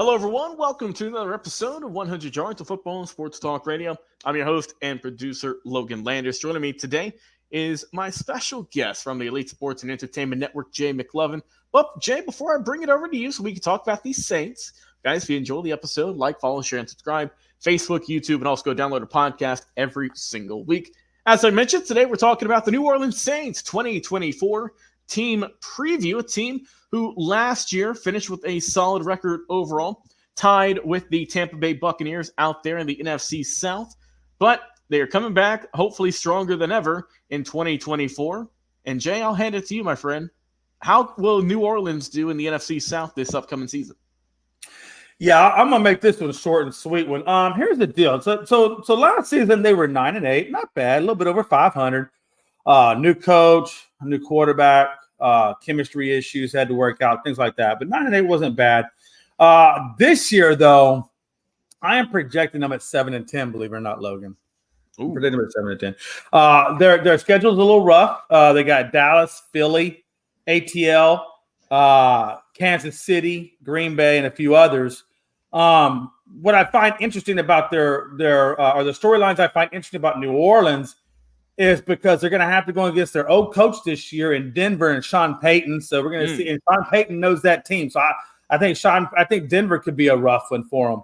Hello, everyone. Welcome to another episode of 100 Yards of Football and Sports Talk Radio. I'm your host and producer, Logan Landers. Joining me today is my special guest from the Elite Sports and Entertainment Network, Jay McLovin. But, Jay, before I bring it over to you so we can talk about these Saints, guys, if you enjoy the episode, like, follow, share, and subscribe. Facebook, YouTube, and also go download a podcast every single week. As I mentioned, today we're talking about the New Orleans Saints 2024 team preview, a team who last year finished with a solid record overall, tied with the Tampa Bay Buccaneers out there in the NFC South. But they are coming back, hopefully stronger than ever in 2024. And Jay, I'll hand it to you, my friend. How will New Orleans do in the NFC South this upcoming season? Yeah, I'm gonna make this one a short and sweet one. Here's the deal. So last season they were 9-8, not bad, a little bit over 500. New coach, new quarterback, chemistry issues had to work out, things like that. But 9-8 wasn't bad. This year, though, I am projecting them at 7-10. Believe it or not, Logan. I'm predicting them at 7-10. Their schedule's a little rough. They got Dallas, Philly, ATL, Kansas City, Green Bay, and a few others. What I find interesting about their the storylines I find interesting about New Orleans is because they're going to have to go against their old coach this year in Denver and Sean Payton. So we're going to see, and Sean Payton knows that team. So I think Denver could be a rough one for them.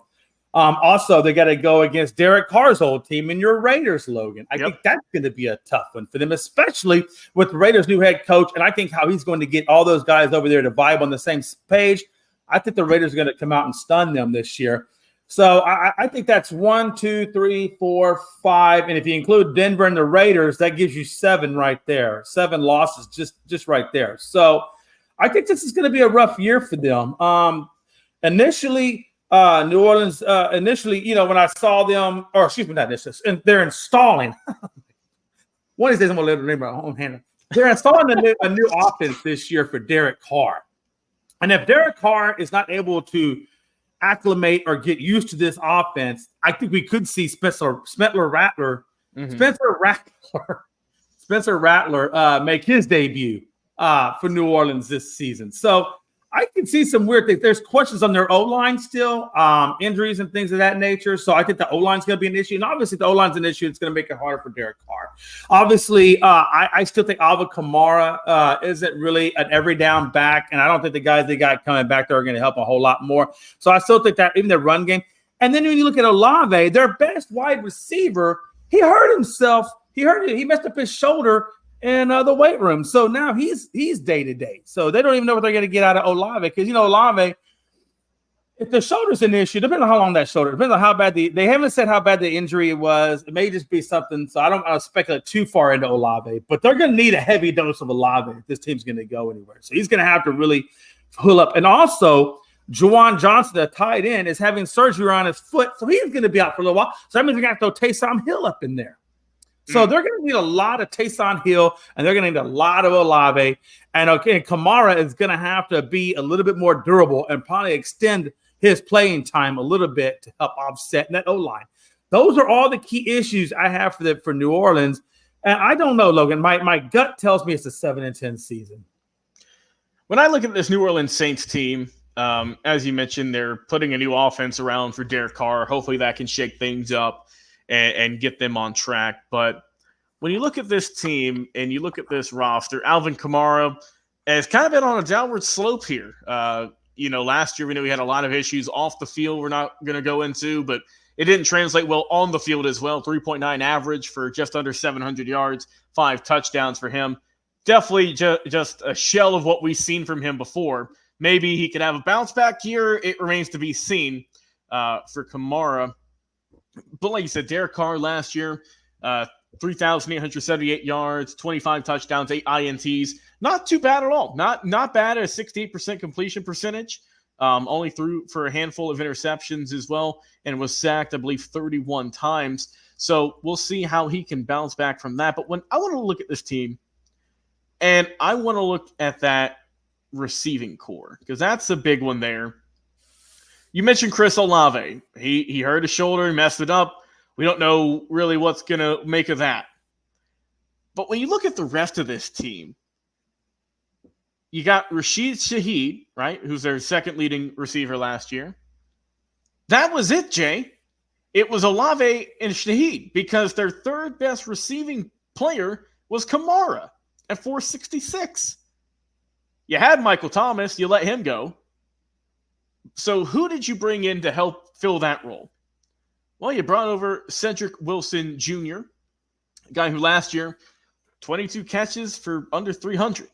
Also, they got to go against Derek Carr's old team and your Raiders, Logan. I think that's going to be a tough one for them, especially with the Raiders' new head coach. And I think how he's going to get all those guys over there to vibe on the same page. I think the Raiders are going to come out and stun them this year. So I think that's 1, 2, 3, 4, 5. And if you include Denver and the Raiders, that gives you 7 right there. 7 losses just right there. So I think this is going to be a rough year for them. Initially, New Orleans, when I saw them, or excuse me, not initially, and they're installing. One of these days I'm going to let it name my own hand. They're installing a new offense this year for Derek Carr. And if Derek Carr is not able to acclimate or get used to this offense, I think we could see Spencer Rattler make his debut for New Orleans this season. So I can see some weird things. There's questions on their O-line still, injuries and things of that nature. So I think the O-line is going to be an issue. And obviously, the O-line is an issue. It's going to make it harder for Derek Carr. Obviously, I still think Alvin Kamara isn't really an every down back. And I don't think the guys they got coming back there are going to help a whole lot more. So I still think that even their run game. And then when you look at Olave, their best wide receiver, he hurt himself. He messed up his shoulder in the weight room. So now he's day-to-day. So they don't even know what they're going to get out of Olave because, Olave, if the shoulder's an issue, depending on how long that shoulder, depends on how bad they haven't said how bad the injury was. It may just be something. So I don't want to speculate too far into Olave, but they're going to need a heavy dose of Olave if this team's going to go anywhere. So he's going to have to really pull up. And also, Juwan Johnson, the tight end, is having surgery on his foot. So he's going to be out for a little while. So that means they're going to have to throw Taysom Hill up in there. So they're going to need a lot of Taysom Hill, and they're going to need a lot of Olave. And Kamara is going to have to be a little bit more durable and probably extend his playing time a little bit to help offset that O-line. Those are all the key issues I have for New Orleans. And I don't know, Logan. My gut tells me it's a 7-10 season. When I look at this New Orleans Saints team, as you mentioned, they're putting a new offense around for Derek Carr. Hopefully that can shake things up and get them on track. But when you look at this team and you look at this roster, Alvin Kamara has kind of been on a downward slope here. Last year we knew he had a lot of issues off the field we're not going to go into, but it didn't translate well on the field as well. 3.9 average for just under 700 yards, 5 touchdowns for him. Definitely just a shell of what we've seen from him before. Maybe he could have a bounce back here. It remains to be seen for Kamara. But like you said, Derek Carr last year, 3,878 yards, 25 touchdowns, 8 INTs. Not too bad at all. Not bad at a 68% completion percentage. Only threw for a handful of interceptions as well and was sacked, I believe, 31 times. So we'll see how he can bounce back from that. But when I want to look at this team, and I want to look at that receiving core, because that's a big one there. You mentioned Chris Olave. He hurt his shoulder, he messed it up. We don't know really what's going to make of that. But when you look at the rest of this team, you got Rashid Shaheed, right, who's their second leading receiver last year. That was it, Jay. It was Olave and Shaheed because their third best receiving player was Kamara at 466. You had Michael Thomas, you let him go. So who did you bring in to help fill that role? Well, you brought over Cedric Wilson Jr., a guy who last year, 22 catches for under 300.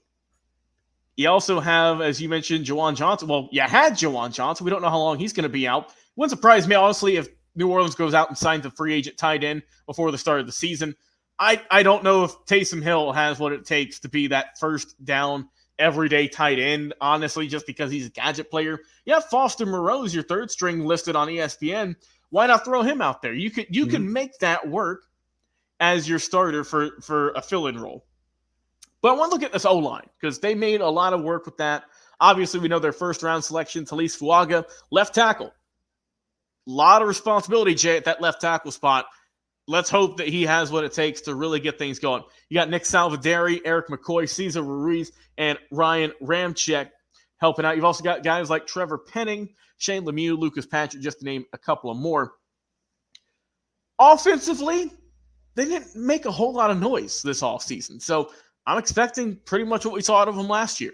You also have, as you mentioned, Juwan Johnson. Well, you had Juwan Johnson. We don't know how long he's going to be out. Wouldn't surprise me, honestly, if New Orleans goes out and signs a free agent tight end before the start of the season. I don't know if Taysom Hill has what it takes to be that first down everyday tight end, honestly, just because he's a gadget player. You have Foster Moreau, your third string listed on ESPN. Why not throw him out there? You can make that work as your starter for a fill-in role. But I want to look at this O-line because they made a lot of work with that. Obviously, we know their first-round selection, Talise Fuaga, left tackle. A lot of responsibility, Jay, at that left tackle spot. Let's hope that he has what it takes to really get things going. You got Nick Salvaderi, Eric McCoy, Cesar Ruiz, and Ryan Ramczyk helping out. You've also got guys like Trevor Penning, Shane Lemieux, Lucas Patrick, just to name a couple of more. Offensively, they didn't make a whole lot of noise this offseason. So I'm expecting pretty much what we saw out of them last year.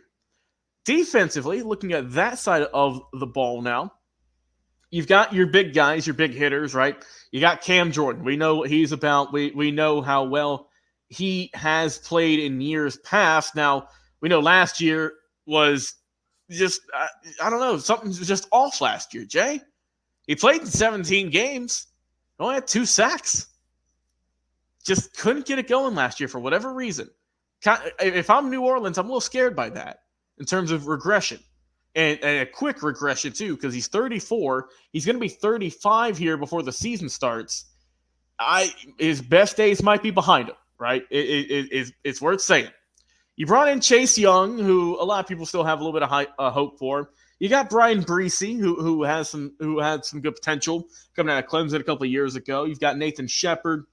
Defensively, looking at that side of the ball now, you've got your big guys, your big hitters, right? You got Cam Jordan. We know what he's about. We know how well he has played in years past. Now, we know last year was just, I don't know, something was just off last year, Jay. He played in 17 games, only had 2 sacks. Just couldn't get it going last year for whatever reason. If I'm New Orleans, I'm a little scared by that in terms of regression. And a quick regression, too, because he's 34. He's going to be 35 here before the season starts. His best days might be behind him, right? It's worth saying. You brought in Chase Young, who a lot of people still have a little bit of hope for. You got Brian Breesy, who had some good potential coming out of Clemson a couple of years ago. You've got Nathan Shepard.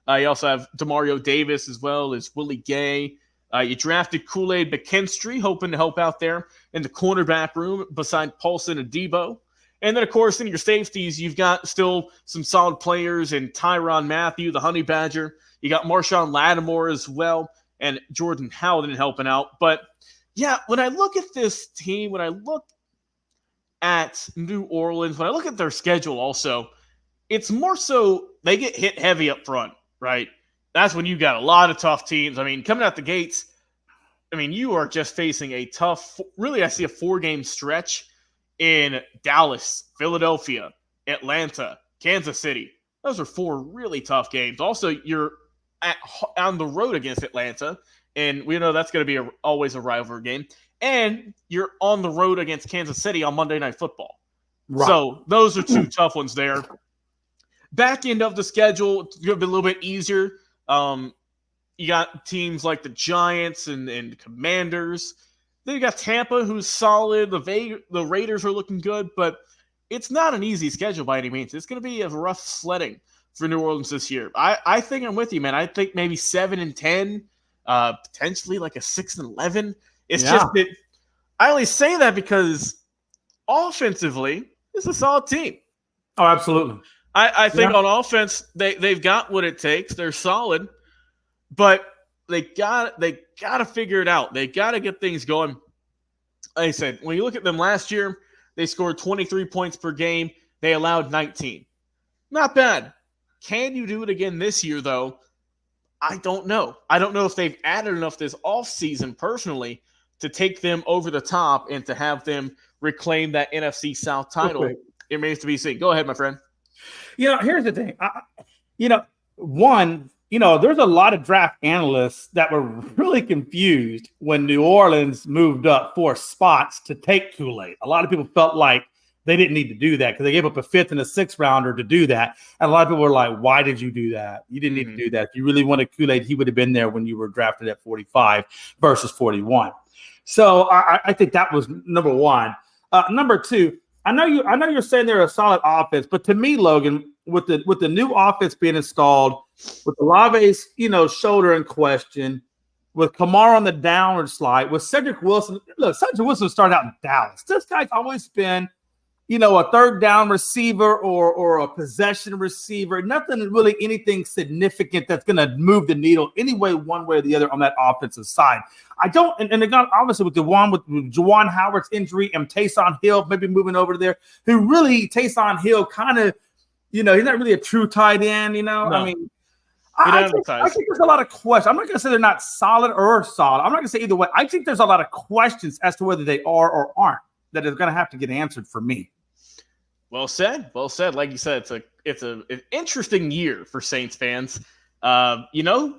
You also have Demario Davis as well as Willie Gay. You drafted Kool-Aid McKinstry, hoping to help out there in the cornerback room beside Paulson and Debo. And then, of course, in your safeties, you've got still some solid players in Tyrann Mathieu, the Honey Badger. You got Marshawn Lattimore as well, and Jordan Howden helping out. But, yeah, when I look at this team, when I look at New Orleans, when I look at their schedule also, it's more so they get hit heavy up front, right? That's when you got a lot of tough teams. I mean, coming out the gates, I mean, you are just facing a tough, really, I see a 4-game stretch in Dallas, Philadelphia, Atlanta, Kansas City. Those are 4 really tough games. Also, you're on the road against Atlanta, and we know that's going to be always a rivalry game. And you're on the road against Kansas City on Monday Night Football. Right. So those are 2 tough ones there. Back end of the schedule, it's going to be a little bit easier. You got teams like the Giants and Commanders. Then you got Tampa, who's solid. The Raiders are looking good, but it's not an easy schedule by any means. It's going to be a rough sledding for New Orleans this year. I think I'm with you, man. I think maybe 7-10, potentially like a 6-11. It's just that I only say that because offensively, it's a solid team. Oh, absolutely. I think on offense, they've got what it takes. They're solid, but they got to figure it out. They got to get things going. Like I said, when you look at them last year, they scored 23 points per game. They allowed 19. Not bad. Can you do it again this year, though? I don't know. I don't know if they've added enough this offseason personally to take them over the top and to have them reclaim that NFC South title. Okay. It remains to be seen. Go ahead, my friend. Here's the thing. There's a lot of draft analysts that were really confused when New Orleans moved up 4 spots to take Kool-Aid. A lot of people felt like they didn't need to do that because they gave up a 5th and a 6th rounder to do that. And a lot of people were like, why did you do that? You didn't need to do that. If you really wanted Kool-Aid, he would have been there when you were drafted at 45 versus 41. So I think that was number one. Number two, I know you're saying they're a solid offense, but to me, Logan, with the new offense being installed, with Olave's shoulder in question, with Kamara on the downward slide, with Cedric Wilson. Look, Cedric Wilson started out in Dallas. This guy's always been a third down receiver or a possession receiver. Nothing really, anything significant that's going to move the needle anyway, one way or the other on that offensive side. I don't, and again, obviously with Juwan Howard's injury and Taysom Hill maybe moving over there, who really Taysom Hill kind of, he's not really a true tight end. No. I mean, I think there's a lot of questions. I'm not going to say they're not solid or solid. I'm not going to say either way. I think there's a lot of questions as to whether they are or aren't that is going to have to get answered for me. Well said. Well said. Like you said, it's an interesting year for Saints fans. A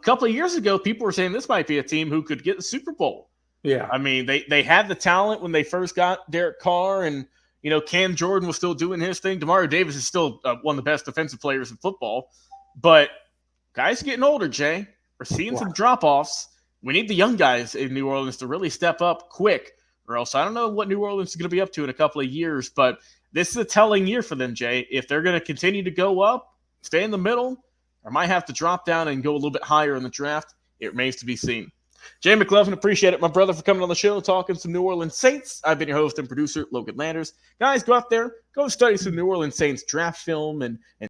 couple of years ago, people were saying this might be a team who could get the Super Bowl. Yeah. I mean, they had the talent when they first got Derek Carr, and Cam Jordan was still doing his thing. Demario Davis is still one of the best defensive players in football, but guys are getting older, Jay. We're seeing some drop-offs. We need the young guys in New Orleans to really step up quick, or else I don't know what New Orleans is going to be up to in a couple of years, but this is a telling year for them, Jay. If they're going to continue to go up, stay in the middle, or might have to drop down and go a little bit higher in the draft, it remains to be seen. Jay McLovin, appreciate it, my brother, for coming on the show, talking some New Orleans Saints. I've been your host and producer, Logan Landers. Guys, go out there, go study some New Orleans Saints draft film and